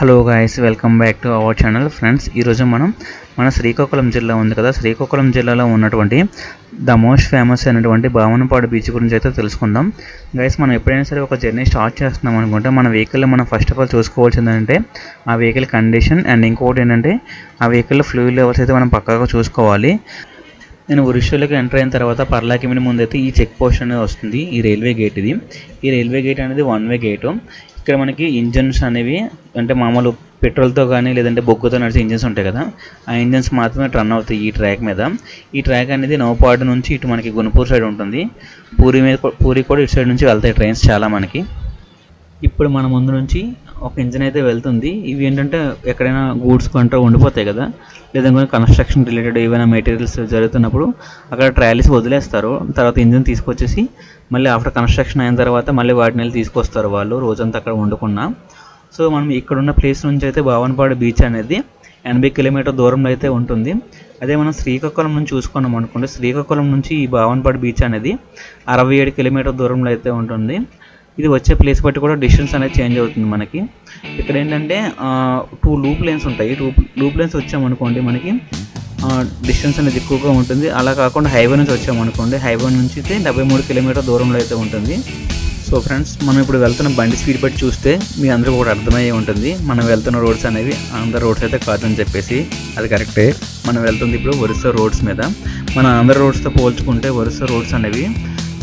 Hello guys, welcome back to our channel. Friends, ఈరోజు మనం మన శ్రీకాకుళం జిల్లా ఉంది కదా, శ్రీకాకుళం జిల్లాలో ఉన్నటువంటి ద మోస్ట్ ఫేమస్ అయినటువంటి భావనపాడు బీచ్ గురించి అయితే తెలుసుకుందాం. గైస్, మనం ఎప్పుడైనా సరే ఒక జర్నీ స్టార్ట్ చేస్తున్నాం అనుకుంటే మన వెహికల్లో మనం ఫస్ట్ ఆఫ్ ఆల్ చూసుకోవాల్సింది ఏంటంటే ఆ వెహికల్ కండిషన్, అండ్ ఇంకొకటి ఏంటంటే ఆ వెహికల్లో ఫ్లూయిడ్ లెవెల్స్ అయితే మనం పక్కాగా చూసుకోవాలి. నేను ఉరిష్యూలోకి ఎంటర్ అయిన తర్వాత పర్లాకిమిడి ముందు అయితే ఈ చెక్ పోస్ట్ అనేది వస్తుంది. ఈ రైల్వే గేట్ ఈ రైల్వే గేట్ అనేది వన్ వే గేటు. ఇక్కడ మనకి ఇంజన్స్ అనేవి అంటే మామూలు పెట్రోల్తో కానీ లేదంటే బొగ్గుతో నడిచే ఇంజన్స్ ఉంటాయి కదా, ఆ ఇంజన్స్ మాత్రమే రన్ అవుతాయి ఈ ట్రాక్ మీద. ఈ ట్రాక్ అనేది నౌపాడు నుంచి ఇటు మనకి గుణపూర్ సైడ్ ఉంటుంది, పూరి కూడా ఇటు సైడ్ నుంచి వెళ్తాయి ట్రైన్స్ చాలా మనకి. ఇప్పుడు మన ముందు నుంచి ఒక ఇంజన్ అయితే వెళ్తుంది. ఇవి ఏంటంటే ఎక్కడైనా గూడ్స్ కంట్రో ఉండిపోతాయి కదా, లేదంటే కన్స్ట్రక్షన్ రిలేటెడ్ ఏవైనా మెటీరియల్స్ జరుగుతున్నప్పుడు అక్కడ ట్రాలీస్ వదిలేస్తారు. తర్వాత ఇంజన్ తీసుకొచ్చేసి మళ్ళీ ఆఫ్టర్ కన్స్ట్రక్షన్ అయిన తర్వాత మళ్ళీ వాటిని వెళ్ళి తీసుకొస్తారు వాళ్ళు, రోజంతా అక్కడ ఉండకుండా. సో మనం ఇక్కడున్న ప్లేస్ నుంచి అయితే భావనపాడు బీచ్ అనేది 80 కిలోమీటర్ దూరంలో అయితే ఉంటుంది. అదే మనం శ్రీకాకుళం నుంచి చూసుకున్నాం అనుకోండి, శ్రీకాకుళం నుంచి ఈ భావనపాడు బీచ్ అనేది 67 కిలోమీటర్ దూరంలో అయితే ఉంటుంది. ఇది వచ్చే ప్లేస్ బట్టి కూడా డిస్టెన్స్ అనేది చేంజ్ అవుతుంది మనకి. ఇక్కడ ఏంటంటే 2 లూప్ లైన్స్ ఉంటాయి. లూప్ లైన్స్ వచ్చామనుకోండి మనకి డిస్టెన్స్ అనేది ఎక్కువగా ఉంటుంది. అలా కాకుండా హైవే నుంచి వచ్చామనుకోండి, హైవే నుంచి అయితే 73 కిలోమీటర్ దూరంలో అయితే ఉంటుంది. సో ఫ్రెండ్స్, మనం ఇప్పుడు వెళ్తున్న బండి స్పీడ్ బట్టి చూస్తే మీ అందరికీ కూడా అర్థమయ్యే ఉంటుంది మనం వెళ్తున్న రోడ్స్ అనేవి ఆంధ్ర రోడ్స్ అయితే కాదని చెప్పేసి. అది కరెక్టే, మనం వెళ్తుంది ఇప్పుడు ఒరిస్సా రోడ్స్ మీద. మన ఆంధ్ర రోడ్స్తో పోల్చుకుంటే ఒరిస్సా రోడ్స్ అనేవి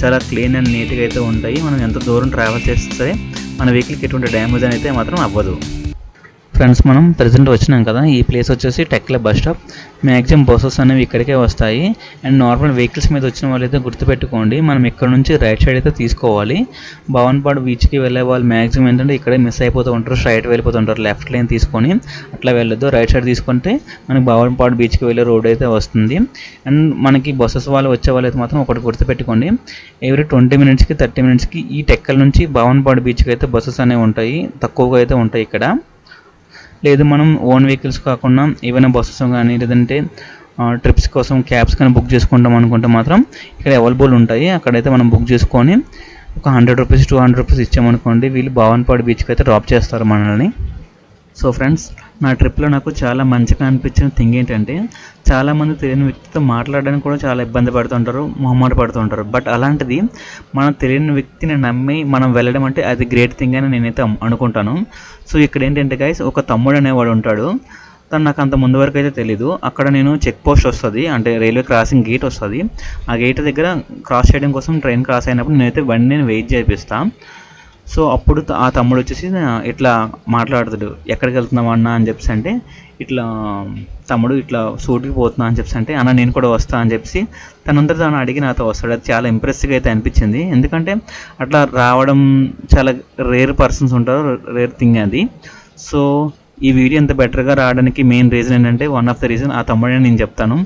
చాలా క్లీన్ అండ్ నీట్గా అయితే ఉంటాయి. మనం ఎంత దూరం ట్రావెల్ చేస్తే మన వెహికల్కి ఎటువంటి డ్యామేజ్ అయితే మాత్రం అవ్వదు. ఫ్రెండ్స్, మనం ప్రజెంట్ వచ్చినాం కదా, ఈ ప్లేస్ వచ్చేసి టెక్ల బస్ స్టాప్. మ్యాక్సిమం బస్సెస్ అనేవి ఇక్కడికే వస్తాయి. అండ్ నార్మల్ వెహికల్స్ మీద వచ్చిన వాళ్ళు అయితే గుర్తుపెట్టుకోండి, మనం ఇక్కడ నుంచి రైట్ సైడ్ అయితే తీసుకోవాలి. భావనపాడు బీచ్కి వెళ్ళే వాళ్ళు మ్యాక్సిమం ఏంటంటే ఇక్కడే మిస్ అయిపోతూ ఉంటారు, స్ట్రైట్ వెళ్ళిపోతుంటారు. లెఫ్ట్ లైన్ తీసుకొని అట్లా వెళ్ళొద్దు, రైట్ సైడ్ తీసుకుంటే మనకి భావనపాడు బీచ్కి వెళ్ళే రోడ్ అయితే వస్తుంది. అండ్ మనకి బస్సెస్ వాళ్ళు వచ్చే వాళ్ళు అయితే మాత్రం ఒకటి గుర్తుపెట్టుకోండి, ఎవ్రీ 20 మినిట్స్కి 30 మినిట్స్కి ఈ టెక్కల నుంచి భావనపాడు బీచ్కి అయితే బస్సెస్ అనేవి ఉంటాయి, తక్కువగా అయితే ఉంటాయి ఇక్కడ. లేదు మనం ఓన్ వెహికల్స్ కాకుండా ఏవైనా బస్సెస్ కానీ లేదంటే ట్రిప్స్ కోసం క్యాబ్స్ కానీ బుక్ చేసుకుంటాం అనుకుంటే మాత్రం ఇక్కడ అవైలబుల్ ఉంటాయి. అక్కడైతే మనం బుక్ చేసుకొని ఒక 100 రూపీస్ 200 రూపీస్ ఇచ్చామనుకోండి, వీళ్ళు భావనపాడు బీచ్కి అయితే డ్రాప్ చేస్తారు మనల్ని. సో ఫ్రెండ్స్, నా ట్రిప్లో నాకు చాలా మంచిగా అనిపించిన థింగ్ ఏంటంటే చాలామంది తెలియని వ్యక్తితో మాట్లాడడానికి కూడా చాలా ఇబ్బంది పడుతుంటారు, మొహమాట పడుతుంటారు. బట్ అలాంటిది మనం తెలియని వ్యక్తిని నమ్మి మనం వెళ్ళడం అంటే అది గ్రేట్ థింగ్ అని నేనైతే అనుకుంటాను. సో ఇక్కడ ఏంటంటే గైస్, ఒక తమ్ముడు అనేవాడు ఉంటాడు. తను నాకు అంత ముందు వరకు అయితే తెలీదు. అక్కడ నేను చెక్ పోస్ట్ వస్తుంది, అంటే రైల్వే క్రాసింగ్ గేట్ వస్తుంది. ఆ గేట్ దగ్గర క్రాస్ చేయడం కోసం ట్రైన్ క్రాస్ అయినప్పుడు నేనైతే బండి వెయిట్ చేపిస్తాను. సో అప్పుడు ఆ తమ్ముడు వచ్చేసి ఇట్లా మాట్లాడుతాడు, ఎక్కడికి వెళ్తున్నావు అన్న అని చెప్పేసి అంటే, ఇట్లా తమ్ముడు ఇట్లా షూట్కి పోతున్నా అని చెప్పేసి అంటే, అన్న నేను కూడా వస్తా అని చెప్పేసి తనంతా తను అడిగి నాతో వస్తాడు. అది చాలా ఇంప్రెసివ్గా అయితే అనిపించింది, ఎందుకంటే అట్లా రావడం చాలా రేర్ పర్సన్స్ ఉంటారు, రేర్ థింగ్ అది. సో ఈ వీడియో ఎంత బెటర్గా రావడానికి మెయిన్ రీజన్ ఏంటంటే, వన్ ఆఫ్ ద రీజన్ ఆ తమ్ముడే నేను చెప్తాను.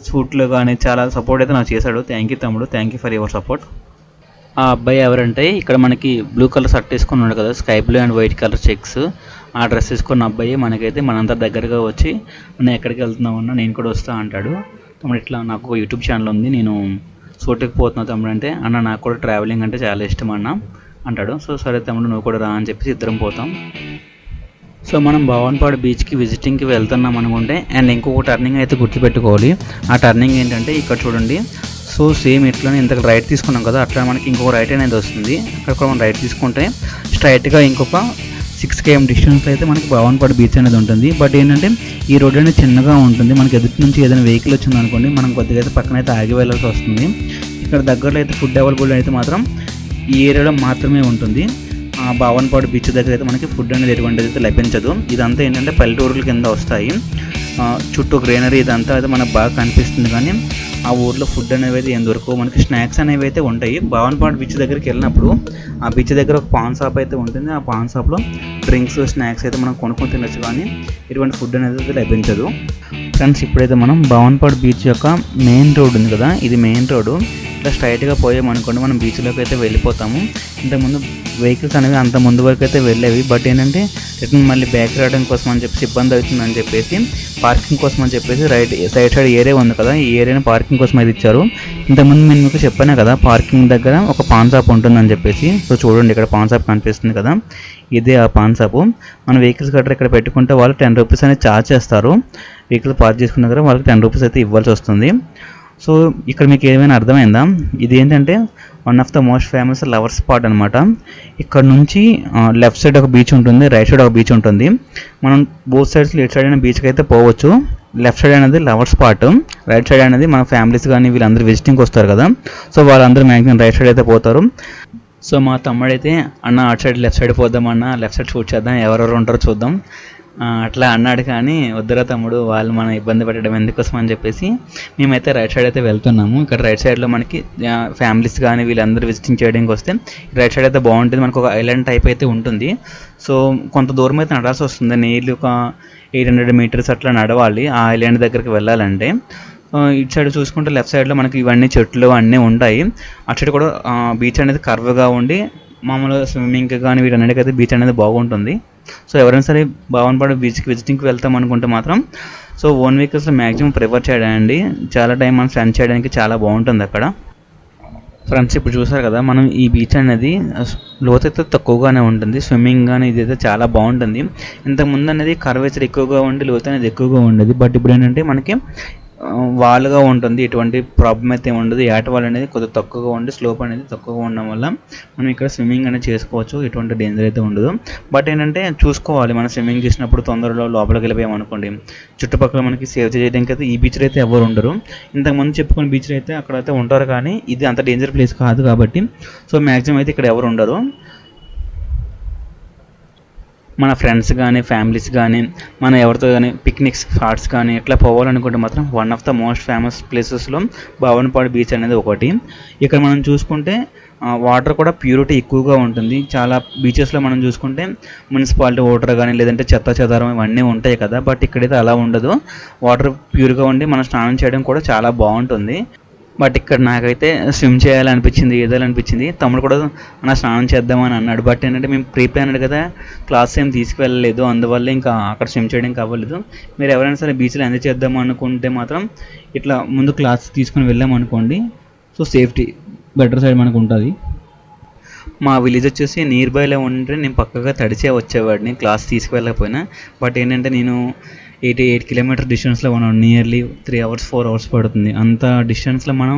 షూట్లో కానీ చాలా సపోర్ట్ అయితే నాకు చేశాడు. థ్యాంక్ యూ తమ్ముడు, thank you for your support. ఆ అబ్బాయి ఎవరంటే, ఇక్కడ మనకి బ్లూ కలర్ షర్ట్ వేసుకుని ఉన్నాడు కదా, sky blue and white colour checks, ఆ డ్రెస్ వేసుకున్న అబ్బాయి మనకైతే మనంతా దగ్గరగా వచ్చి నేను ఎక్కడికి వెళ్తున్నావు అన్నా నేను కూడా వస్తా అంటాడు. తమ్ముడు ఇట్లా నాకు ఒక యూట్యూబ్ ఛానల్ ఉంది, నేను షూట్కి పోతున్నా తమ్ముడు అంటే, అన్న నాకు కూడా ట్రావెలింగ్ అంటే చాలా ఇష్టం అన్న అంటాడు. సో సరే తమ్ముడు నువ్వు కూడా రా అని చెప్పేసి ఇద్దరం పోతాం. సో మనం భావనపాడు బీచ్కి విజిటింగ్కి వెళ్తున్నాం అనుకుంటే, అండ్ ఇంకొక టర్నింగ్ అయితే గుర్తుపెట్టుకోవాలి. ఆ టర్నింగ్ ఏంటంటే ఇక్కడ చూడండి. సో సేమ్ ఇట్లానే ఇంతకు రైట్ తీసుకున్నాం కదా, అట్లా మనకి ఇంకొక రైట్ అనేది వస్తుంది. అక్కడ కూడా మనం రైట్ తీసుకుంటే స్ట్రైట్గా ఇంకొక 6 km డిస్టెన్స్లో అయితే మనకి భావనపాడు బీచ్ అనేది ఉంటుంది. బట్ ఏంటంటే ఈ రోడ్ అనేది చిన్నగా ఉంటుంది. మనకి ఎదుటి నుంచి ఏదైనా వెహికల్ వచ్చింది అనుకోండి, మనం కొద్దిగా అయితే పక్కన అయితే ఆగి వెళ్ళాల్సి వస్తుంది. ఇక్కడ దగ్గరలో అయితే ఫుడ్ అవైలబుల్ అయితే మాత్రం ఈ ఏరియాలో మాత్రమే ఉంటుంది. భావనపాడు బీచ్ దగ్గర అయితే మనకి ఫుడ్ అనేది ఎటువంటిది అయితే లభించదు. ఇదంతా ఏంటంటే పల్లెటూరుల కింద వస్తాయి, చుట్టూ గ్రీనరీ ఇదంతా అయితే మనకు బాగా కనిపిస్తుంది. కానీ ఆ ఊర్లో ఫుడ్ అనేవి అయితే ఏం దొరకవు, మనకి స్నాక్స్ అనేవి అయితే ఉంటాయి. భావనపాడు బీచ్ దగ్గరికి వెళ్ళినప్పుడు ఆ బీచ్ దగ్గర ఒక పాన్ షాప్ అయితే ఉంటుంది. ఆ పాన్ షాప్లో డ్రింక్స్ స్నాక్స్ అయితే మనం కొనుక్కొని తినచ్చు, కానీ ఇటువంటి ఫుడ్ అనేది అయితే లభించదు. ఫ్రెండ్స్, ఇప్పుడైతే మనం భావనపాడు బీచ్ యొక్క మెయిన్ రోడ్ ఉంది కదా, ఇది మెయిన్ రోడ్డు. ఇట్లా స్ట్రైట్గా పోయామనుకోండి మనం బీచ్లోకి అయితే వెళ్ళిపోతాము. ఇంతకుముందు వెహికల్స్ అనేవి అంత ముందు వరకు అయితే వెళ్ళేవి, బట్ ఏంటంటే రిటర్న్ మళ్ళీ బ్యాక్ రావడం కోసం అని చెప్పేసి ఇబ్బంది అవుతుందని చెప్పేసి పార్కింగ్ కోసం అని చెప్పేసి రైట్ సైడ్ ఏరియా ఉంది కదా, ఈ ఏరియాని పార్కింగ్ కోసం అయితే ఇచ్చారు. ఇంతకుముందు నేను మీకు చెప్పాను కదా, పార్కింగ్ దగ్గర ఒక పాన్ షాప్ ఉంటుందని చెప్పేసి. సో చూడండి, ఇక్కడ పాన్ షాప్ కనిపిస్తుంది కదా, ఇదే ఆ పాన్ షాపు. మన వెహికల్స్ గట్రా ఇక్కడ పెట్టుకుంటే వాళ్ళు 10 రూపీస్ అనేది ఛార్జ్ చేస్తారు. వెహికల్ పార్క్ చేసుకున్న దగ్గర వాళ్ళకి 10 రూపీస్ అయితే ఇవ్వాల్సి వస్తుంది. సో ఇక్కడ మీకు ఏమైనా అర్థమైందా? ఇది ఏంటంటే one of the most famous lover spot అనమాట. ఇక్కడ నుంచి లెఫ్ట్ సైడ్ ఒక బీచ్ ఉంటుంది, రైట్ సైడ్ ఒక బీచ్ ఉంటుంది. మనం బోత్ సైడ్స్ లెఫ్ట్ సైడ్ అయిన బీచ్కి అయితే పోవచ్చు. లెఫ్ట్ సైడ్ అనేది లవర్ స్పాట్, రైట్ సైడ్ అనేది మన ఫ్యామిలీస్ కానీ వీళ్ళందరూ విజిటింగ్కి వస్తారు కదా, సో వాళ్ళందరూ మ్యాక్సిమం రైట్ సైడ్ అయితే పోతారు. సో మా తమ్ముడైతే అన్న అటు సైడ్ లెఫ్ట్ సైడ్ పోదామన్నా, లెఫ్ట్ సైడ్ షూట్ చేద్దాం, ఎవరెవరు ఉంటారో చూద్దాం అట్లా అన్నాడు. కానీ వద్దురా తమ్ముడు, వాళ్ళు మనం ఇబ్బంది పెట్టడం ఎందుకోసం అని చెప్పేసి మేమైతే రైట్ సైడ్ అయితే వెళ్తున్నాము. ఇక్కడ రైట్ సైడ్లో మనకి ఫ్యామిలీస్ కానీ వీళ్ళందరూ విజిటింగ్ చేయడానికి వస్తే రైట్ సైడ్ అయితే బాగుంటుంది. మనకు ఒక ఐలాండ్ టైప్ అయితే ఉంటుంది. సో కొంత దూరం అయితే నడాల్సి వస్తుంది, నియర్లీ ఒక 800 మీటర్స్ అట్లా నడవాలి ఆ ఐలాండ్ దగ్గరికి వెళ్ళాలంటే. ఇటు సైడ్ చూసుకుంటే లెఫ్ట్ సైడ్లో మనకి ఇవన్నీ చెట్లు అన్నీ ఉంటాయి. అటు సైడ్ కూడా బీచ్ అనేది కర్వ్గా ఉండి మామూలుగా స్విమ్మింగ్ కానీ వీటన్నిటికైతే బీచ్ అనేది బాగుంటుంది. సో ఎవరైనా సరే భావనపాడు బీచ్కి విజిటింగ్కి వెళ్తాం అనుకుంటే మాత్రం సో ఓన్ వెహికల్స్లో మ్యాక్సిమం ప్రిఫర్ చేయడండి. చాలా టైం మనం స్పెండ్ చేయడానికి చాలా బాగుంటుంది అక్కడ. ఫ్రెండ్స్ ఇప్పుడు చూసారు కదా, మనం ఈ బీచ్ అనేది లోతైతే తక్కువగానే ఉంటుంది, స్విమ్మింగ్ కానీ ఇదైతే చాలా బాగుంటుంది. ఇంతకుముందు అనేది కర్వేచర్ ఎక్కువగా ఉండి లోతు అనేది ఎక్కువగా ఉండేది. బట్ ఇప్పుడు ఏంటంటే మనకి వాల్గా ఉంటుంది, ఎటువంటి ప్రాబ్లం అయితే ఉండదు. ఏట వాల్ అనేది కొద్దిగా తక్కువగా ఉండి స్లోప్ అనేది తక్కువగా ఉండడం వల్ల మనం ఇక్కడ స్విమ్మింగ్ అనేది చేసుకోవచ్చు, ఎటువంటి డేంజర్ అయితే ఉండదు. బట్ ఏంటంటే చూసుకోవాలి, మనం స్విమ్మింగ్ చేసినప్పుడు తొందరలో లోపలికి వెళ్ళిపోయామనుకోండి చుట్టుపక్కల మనకి సేవ్ చేయడానికి అయితే ఈ బీచ్లో అయితే ఎవరు ఉండరు. ఇంతకుముందు చెప్పుకున్న బీచ్లో అయితే అక్కడైతే ఉంటారు, కానీ ఇది అంత డేంజర్ ప్లేస్ కాదు కాబట్టి సో మ్యాక్సిమం అయితే ఇక్కడ ఎవరు ఉండరు. మన ఫ్రెండ్స్ కానీ ఫ్యామిలీస్ కానీ మన ఎవరితో కానీ పిక్నిక్ స్పాట్స్ కానీ ఇట్లా పోవాలనుకుంటే మాత్రం one of the most famous ప్లేసెస్లో భావనపాడు బీచ్ అనేది ఒకటి. ఇక్కడ మనం చూసుకుంటే వాటర్ కూడా ప్యూరిటీ ఎక్కువగా ఉంటుంది. చాలా బీచెస్లో మనం చూసుకుంటే మున్సిపాలిటీ వాటర్ కానీ లేదంటే చెత్త చెదారం ఇవన్నీ ఉంటాయి కదా, బట్ ఇక్కడైతే అలా ఉండదు. వాటర్ ప్యూర్గా ఉండి మనం స్నానం చేయడం కూడా చాలా బాగుంటుంది. బట్ ఇక్కడ నాకైతే స్విమ్ చేయాలనిపించింది, ఏదాలనిపించింది. తమ్ముడు కూడా నా స్నానం చేద్దామని అన్నాడు. బట్ ఏంటంటే మేము ప్రీ ప్లానెడ్ కదా, క్లాస్ ఏం తీసుకువెళ్ళలేదు, అందువల్ల ఇంకా అక్కడ స్విమ్ చేయడానికి అవ్వలేదు. మీరు ఎవరైనా సరే బీచ్లో ఎంజాయ్ చేద్దాం అనుకుంటే మాత్రం ఇట్లా ముందు క్లాస్ తీసుకుని వెళ్ళామనుకోండి, సో సేఫ్టీ బెటర్ సైడ్ మనకు ఉంటుంది. మా విలేజ్ వచ్చేసి నియర్ బైలో ఉంటే నేను పక్కగా తడిచే వచ్చేవాడిని క్లాస్ తీసుకువెళ్ళకపోయినా. బట్ ఏంటంటే నేను 88 కిలోమీటర్ డిస్టెన్స్లో మనం నియర్లీ 3 hours 4 hours పడుతుంది. అంత డిస్టెన్స్లో మనం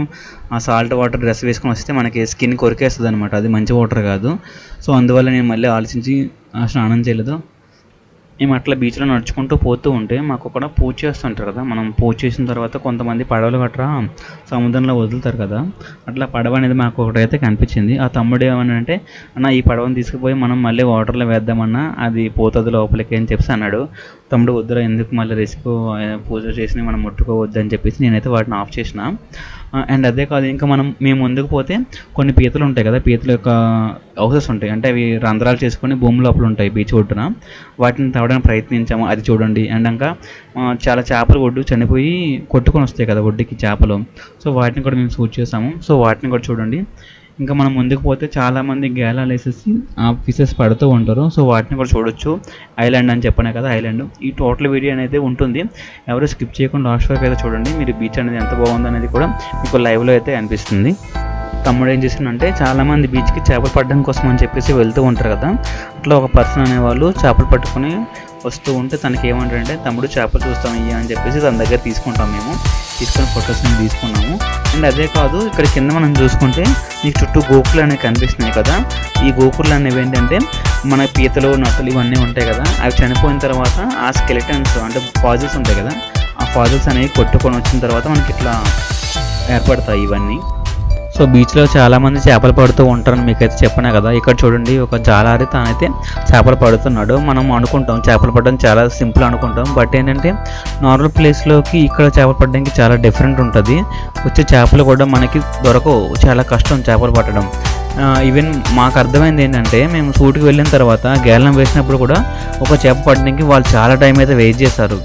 ఆ సాల్ట్ వాటర్ డ్రెస్ వేసుకొని వస్తే మనకి స్కిన్ కొరికేస్తుంది అనమాట, అది మంచి వాటర్ కాదు. సో అందువల్ల నేను మళ్ళీ ఆలోచించి స్నానం చేయలేదు. మేము అట్లా బీచ్లో నడుచుకుంటూ పోతూ ఉంటే మాకు కూడా పూజ చేస్తుంటారు కదా, మనం పూజ చేసిన తర్వాత కొంతమంది పడవలు గట్రా సముద్రంలో వదులుతారు కదా, అట్లా పడవ అనేది మాకు ఒకటైతే కనిపించింది. ఆ తమ్ముడు ఏమనంటే అన్న ఈ పడవని తీసుకుపోయి మనం మళ్ళీ వాటర్లో వేద్దామన్నా అది పోతుంది లోపలికి అని చెప్పి అన్నాడు. తమ్ముడు వద్దురా, ఎందుకు మళ్ళీ రిస్క్, పూజ చేసి మనం ముట్టుకోవద్దు అని చెప్పేసి నేనైతే వాటిని ఆఫ్ చేసిన. అండ్ అదే కాదు, ఇంకా మేము ముందుకు పోతే కొన్ని పీతలు ఉంటాయి కదా, పీతల యొక్క హౌసెస్ ఉంటాయి, అంటే అవి రంధ్రాలు చేసుకొని భూమి లోపల ఉంటాయి బీచ్ ఒడ్డున, వాటిని తవ్వడానికి ప్రయత్నించాము, అది చూడండి. అండ్ ఇంకా చాలా చేపలు ఒడ్డు చనిపోయి కొట్టుకొని వస్తాయి కదా ఒడ్డుకి చేపలు, సో వాటిని కూడా మేము షూట్ చేసాము, సో వాటిని కూడా చూడండి. ఇంకా మనం ముందుకు పోతే చాలామంది గేలాలు వేసేసి ఆ ఫిషెస్ పడుతూ ఉంటారు, సో వాటిని కూడా చూడొచ్చు. ఐలాండ్ అని చెప్పనే కదా ఐలాండ్. ఈ టోటల్ వీడియో అనేది ఉంటుంది, ఎవరు స్కిప్ చేయకుండా లాస్ట్ వరకు అయితే చూడండి. మీరు బీచ్ అనేది ఎంత బాగుంది అనేది కూడా మీకు లైవ్లో అయితే అనిపిస్తుంది. తమ్ముడు ఏం చేసిందంటే చాలామంది బీచ్కి చేపలు పట్టడం కోసం అని చెప్పేసి వెళ్తూ ఉంటారు కదా, అట్లా ఒక పర్సన్ అనేవాళ్ళు చేపలు పట్టుకొని వస్తూ ఉంటే తనకి ఏమంటారంటే తమ్ముడు చేపలు చూస్తాం ఇయ్య అని చెప్పేసి తన దగ్గర తీసుకుంటాం. మేము తీసుకొని ఫొటోస్ తీసుకున్నాము. అండ్ అదే కాదు, ఇక్కడ కింద మనం చూసుకుంటే మీకు చుట్టూ గోకులు అనేవి కనిపిస్తున్నాయి కదా, ఈ గోకులు అనేవి ఏంటంటే మన పీతలు నత్తలు ఇవన్నీ ఉంటాయి కదా, అవి చనిపోయిన తర్వాత ఆ స్కెలిటన్స్ అంటే ఫాజిల్స్ ఉంటాయి కదా, ఆ ఫాజిల్స్ అనేవి కొట్టుకొని వచ్చిన తర్వాత మనకి ఇట్లా ఏర్పడతాయి ఇవన్నీ. సో బీచ్లో చాలామంది చేపలు పడుతూ ఉంటారని మీకైతే చెప్పినా కదా. ఇక్కడ చూడండి, ఒక జాలారి తానైతే చేపలు పడుతున్నాడు. మనం అనుకుంటాం చేపలు పడడం చాలా సింపుల్ అనుకుంటాం, బట్ ఏంటంటే నార్మల్ ప్లేస్లోకి ఇక్కడ చేపలు పడడానికి చాలా డిఫరెంట్ ఉంటుంది. వచ్చే చేపలు కూడా మనకి దొరకవు, చాలా కష్టం చేపలు పట్టడం. ఈవెన్ మాకు అర్థమైంది ఏంటంటే మేము షూట్కి వెళ్ళిన తర్వాత గేలం వేసినప్పుడు కూడా ఒక చేప పడడానికి వాళ్ళు చాలా టైం అయితే వెయిట్ చేశారు.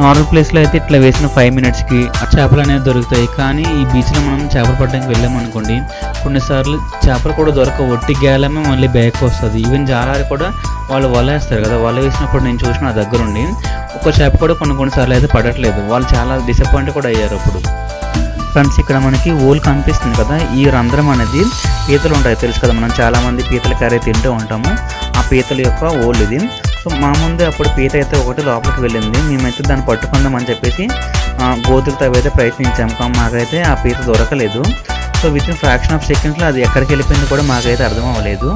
నార్మల్ ప్లేస్లో అయితే ఇట్లా వేసిన 5 minutesకి చేపలు అనేవి దొరుకుతాయి, కానీ ఈ బీచ్లో మనం చేపలు పట్టడానికి వెళ్ళామనుకోండి కొన్నిసార్లు చేపలు కూడా దొరకవు, ఒట్టి గేలమే మళ్ళీ బ్యాక్ వస్తుంది. ఈవెన్ జాలారి కూడా వాళ్ళు వల వేస్తారు కదా, వల వేసినప్పుడు నేను చూసిన నా దగ్గరుండి ఒక చేప కూడా కొన్నిసార్లు అయితే పడట్లేదు, వాళ్ళు చాలా డిసప్పాయింట్ కూడా అయ్యారు. అప్పుడు ఫ్రెండ్స్ ఇక్కడ మనకి ఓల్ కనిపిస్తుంది కదా, ఈ రంధ్రం అనేది పీతలు ఉంటాయి తెలుసు కదా, మనం చాలామంది పీతల కర్రీ తింటూ ఉంటాము. ఆ ఆ పీతల యొక్క ఓల్డ్ ఇది. సో మా ముందు అప్పుడు పీత అయితే ఒకటి లోపలికి వెళ్ళింది. మేమైతే దాన్ని పట్టుకుందామని చెప్పేసి గోతులతో అయితే ప్రయత్నించాము, కానీ మాకైతే ఆ పీత దొరకలేదు. So with in fraction of సెకండ్స్లో అది ఎక్కడికి వెళ్ళిపోయింది కూడా మాకైతే అర్థం అవ్వలేదు.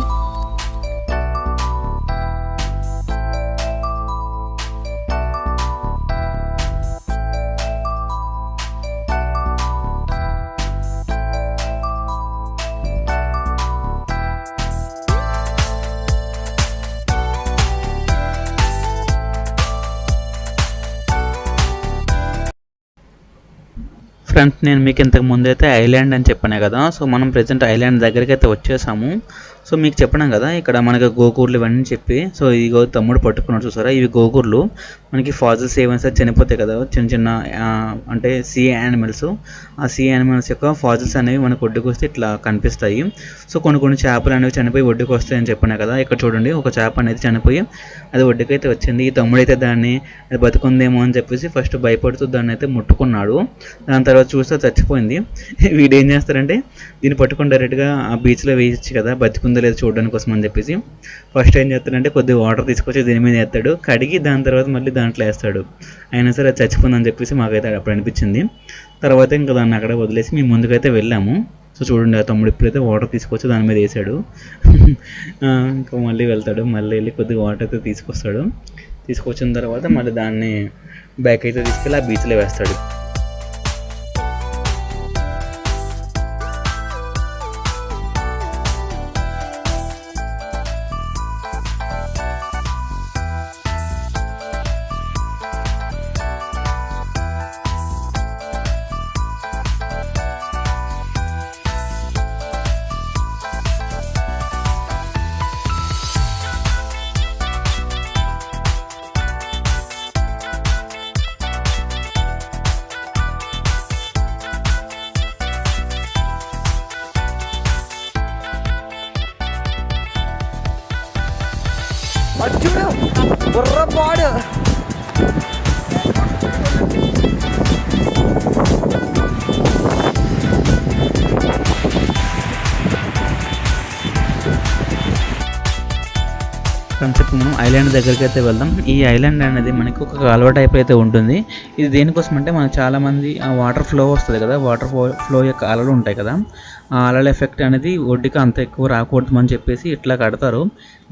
ఫ్రెండ్స్, నేను మీకు ఇంతకు ముందు అయితే ఐలాండ్ అని చెప్పాను కదా. సో మనం ప్రజెంట్ ఐలాండ్ దగ్గరికి అయితే వచ్చేసాము. సో మీకు చెప్పినాం కదా ఇక్కడ మనకి గోకూర్లు ఇవన్నీ చెప్పి. సో ఇగో తమ్ముడు పట్టుకున్నాడు చూసారా, ఇవి గోకూర్లు. మనకి ఫాజిల్స్ ఏమైనా సరే చనిపోతాయి కదా చిన్న చిన్న అంటే సీ యానిమల్స్. ఆ సీ యానిమల్స్ యొక్క ఫాజిల్స్ అనేవి మనకు ఒడ్డుకు వస్తే ఇట్లా కనిపిస్తాయి. సో కొన్ని చేపలు అనేవి చనిపోయి ఒడ్డుకు వస్తాయని చెప్పాను కదా. ఇక్కడ చూడండి, ఒక చేప అనేది చనిపోయి అది ఒడ్డుకైతే వచ్చింది. ఈ తమ్ముడు అయితే దాన్ని అది బతుకుందేమో అని చెప్పేసి ఫస్ట్ భయపడుతూ దాన్ని అయితే ముట్టుకున్నాడు. దాని తర్వాత చూస్తే చచ్చిపోయింది. వీడు ఏం చేస్తారంటే దీన్ని పట్టుకుని డైరెక్ట్గా ఆ బీచ్లో వేయచ్చు కదా, బతుకుందో లేదో చూడడానికి కోసం అని చెప్పేసి ఫస్ట్ ఏం చేస్తాడంటే కొద్దిగా వాటర్ తీసుకొచ్చి దీని మీద వేస్తాడు, కడిగి దాని తర్వాత మళ్ళీ దాంట్లో వేస్తాడు. అయినా సరే అది చచ్చిపోయిందని చెప్పేసి మాకైతే అప్పుడు అనిపించింది. తర్వాత ఇంకా దాన్ని అక్కడ వదిలేసి మేము ముందుకైతే వెళ్ళాము. సో చూడండి, ఆ తమ్ముడు ఇప్పుడైతే వాటర్ తీసుకొచ్చి దాని మీద వేసాడు. ఇంకా మళ్ళీ వెళ్తాడు, మళ్ళీ వెళ్ళి కొద్దిగా వాటర్ అయితే తీసుకొస్తాడు. తీసుకొచ్చిన తర్వాత మళ్ళీ దాన్ని బ్యాక్ అయితే తీసుకెళ్ళి ఆ బీచ్లో వేస్తాడు. అర్జుడు బుర్రపాడు కాన్సెప్ట్ మనం ఐలాండ్ దగ్గరికి అయితే వెళ్దాం. ఈ ఐలాండ్ అనేది మనకి ఒక కాలువ టైప్ అయితే ఉంటుంది. ఇది దేనికోసం అంటే మనకు చాలామంది ఆ వాటర్ ఫ్లో వస్తుంది కదా, వాటర్ ఫ్లో యొక్క అలలు ఉంటాయి కదా, ఆ అలల ఎఫెక్ట్ అనేది ఒడ్డుకి అంత ఎక్కువ రాకూడదు అని చెప్పేసి ఇట్లా కడతారు.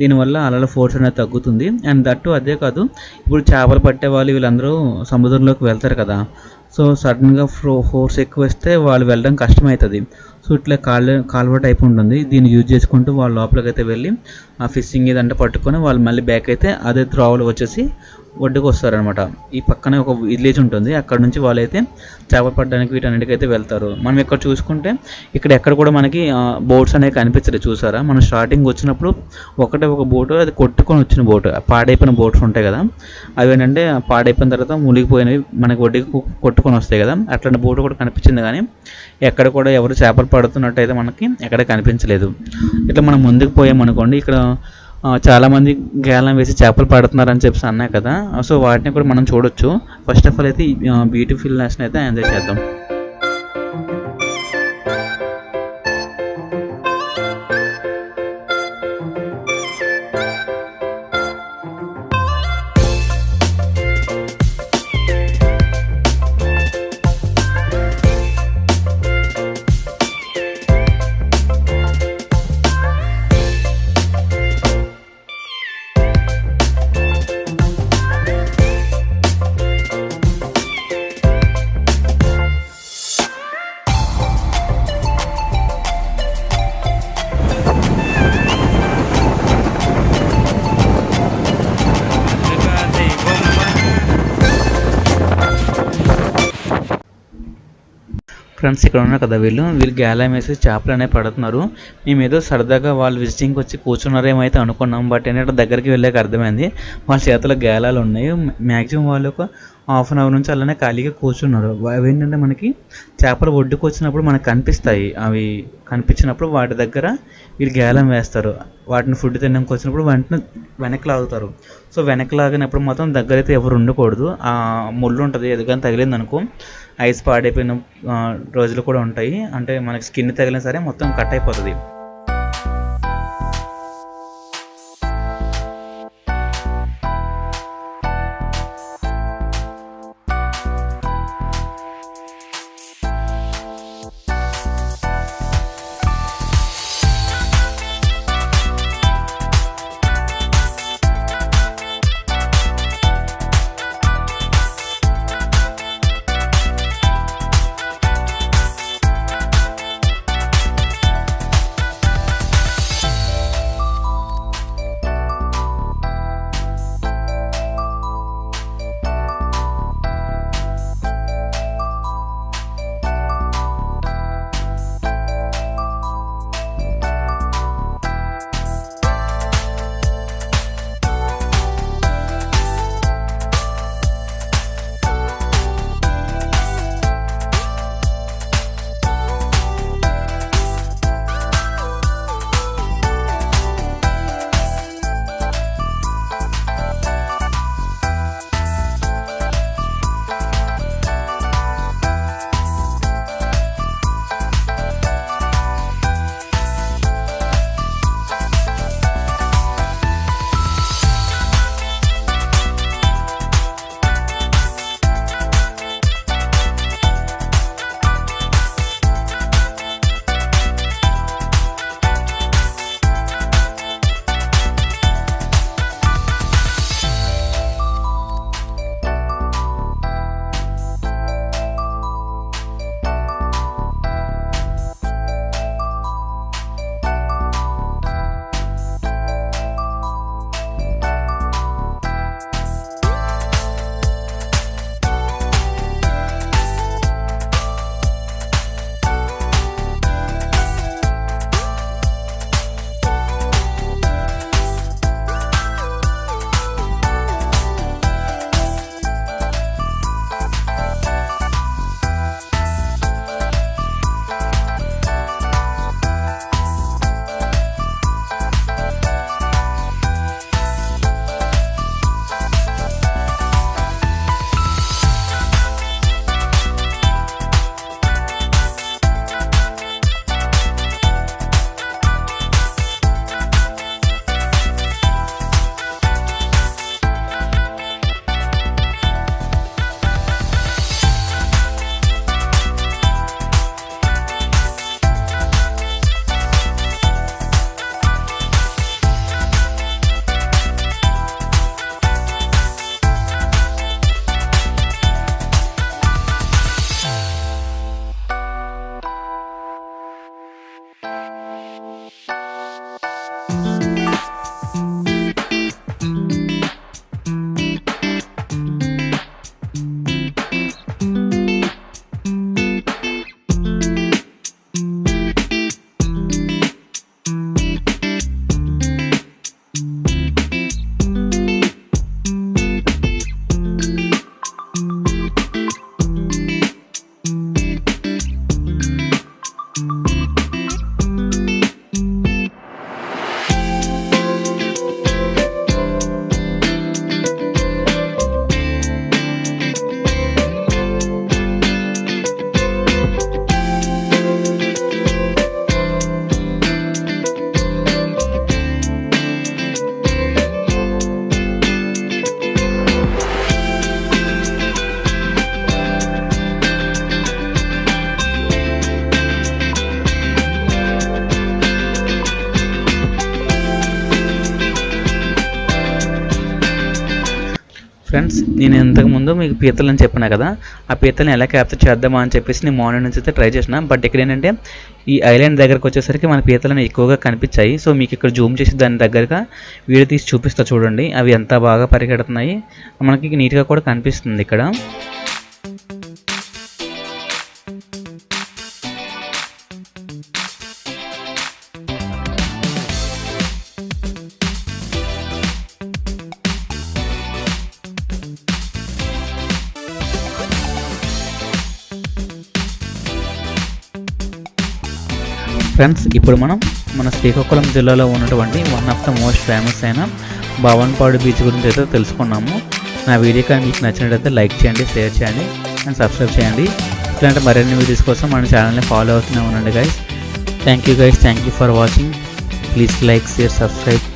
దీనివల్ల అలల ఫోర్స్ అనేది తగ్గుతుంది. అండ్ దట్టు అదే కాదు, ఇప్పుడు చేపలు పట్టే వాళ్ళు వీళ్ళందరూ సముద్రంలోకి వెళ్తారు కదా. సో సడన్గా ఫోర్స్ ఎక్కువ వస్తే వాళ్ళు వెళ్ళడం కష్టమవుతుంది. సో ఇట్లా కాలువ టైప్ ఉంటుంది. దీన్ని యూజ్ చేసుకుంటూ వాళ్ళు లోపలికి అయితే వెళ్ళి ఆ ఫిషింగ్ ఇదంటే పట్టుకొని వాళ్ళు మళ్ళీ బ్యాక్ అయితే అదే త్రోవలు వచ్చేసి ఒడ్డుకు వస్తారనమాట. ఈ పక్కనే ఒక విలేజ్ ఉంటుంది, అక్కడ నుంచి వాళ్ళైతే చేపలు పట్టడానికి వీటన్నిటికైతే వెళ్తారు. మనం ఇక్కడ చూసుకుంటే ఇక్కడ ఎక్కడ కూడా మనకి బోట్స్ అనేవి కనిపించలేదు. చూసారా, మనం స్టార్టింగ్ వచ్చినప్పుడు ఒక బోటు అది కొట్టుకొని వచ్చిన బోటు, పాడైపోయిన బోట్స్ ఉంటాయి కదా, అవి ఏంటంటే పాడైపోయిన తర్వాత మునిగిపోయినవి మనకి ఒడ్డుకి కొట్టుకొని వస్తాయి కదా, అట్లాంటి బోటు కూడా కనిపించింది. కానీ ఎక్కడ కూడా ఎవరు చేపలు పడుతున్నట్టు అయితే మనకి ఎక్కడ కనిపించలేదు. ఇట్లా మనం ముందుకు పోయామనుకోండి, ఇక్కడ చాలామంది గేలం వేసి చేపలు పడుతున్నారని చెప్పి అన్నాయి కదా. సో వాటిని కూడా మనం చూడొచ్చు. ఫస్ట్ ఆఫ్ ఆల్ అయితే బ్యూటిఫుల్నెస్ని అయితే ఎంజాయ్ చేద్దాం. ఫ్రెండ్స్, ఇక్కడ ఉన్నారు కదా వీళ్ళు గ్యాలం వేసి చేపలు అనేవి పడుతున్నారు. మేము ఏదో సరదాగా వాళ్ళు విజిటింగ్కి వచ్చి కూర్చున్నారేమో అయితే అనుకున్నాం. బట్ ఏంటంటే దగ్గరికి వెళ్ళాక అర్థమైంది వాళ్ళ చేతిలో గేలాలు ఉన్నాయి. మ్యాక్సిమం వాళ్ళు ఒక హాఫ్ అన్ అవర్ నుంచి అలానే ఖాళీగా కూర్చున్నారు. అవి ఏంటంటే మనకి చేపలు ఒడ్డుకు వచ్చినప్పుడు మనకు కనిపిస్తాయి. అవి కనిపించినప్పుడు వాటి దగ్గర వీళ్ళు గేలం వేస్తారు. వాటిని ఫుడ్ తినడానికి వచ్చినప్పుడు వాటిని వెనక్కి లాగుతారు. సో వెనక్కి లాగినప్పుడు మాత్రం దగ్గర అయితే ఎవరు ఉండకూడదు. ఆ ముళ్ళు ఉంటుంది, ఎదుగాని తగిలింది అనుకో ఐస్ పాడైపోయిన రోజులు కూడా ఉంటాయి. అంటే మనకి స్కిన్ తగిలినా సరే మొత్తం కట్ అయిపోతుంది. ఫ్రెండ్స్, నేను ఇంతకుముందు మీకు పీతలు అని చెప్పినా కదా, ఆ పీతల్ని ఎలా క్యాప్చర్ చేద్దామా అని చెప్పేసి నేను మార్నింగ్ నుంచి అయితే ట్రై చేసిన. బట్ ఇక్కడ ఏంటంటే ఈ ఐలాండ్ దగ్గరకు వచ్చేసరికి మన పీతలను ఎక్కువగా కనిపించాయి. సో మీకు ఇక్కడ జూమ్ చేసి దాని దగ్గరగా వీడియో తీసి చూపిస్తా చూడండి. అవి ఎంత బాగా పరిగెడుతున్నాయి, మనకి నీట్గా కూడా కనిపిస్తుంది ఇక్కడ. ఫ్రెండ్స్, ఇప్పుడు మనం మన శ్రీకాకుళం జిల్లాలో ఉన్నటువంటి one of the most famous అయిన భవన్పాడు బీచ్ గురించి అయితే తెలుసుకున్నాము. నా వీడియో కానీ మీకు నచ్చినట్లయితే లైక్ చేయండి, షేర్ చేయండి అండ్ సబ్స్క్రైబ్ చేయండి. ఇట్లాంటి మరిన్ని వీడియోస్ కోసం మన ఛానల్ని ఫాలో అవుతూనే ఉండండి guys. Thank you guys, thank you for watching. Please like, share, subscribe.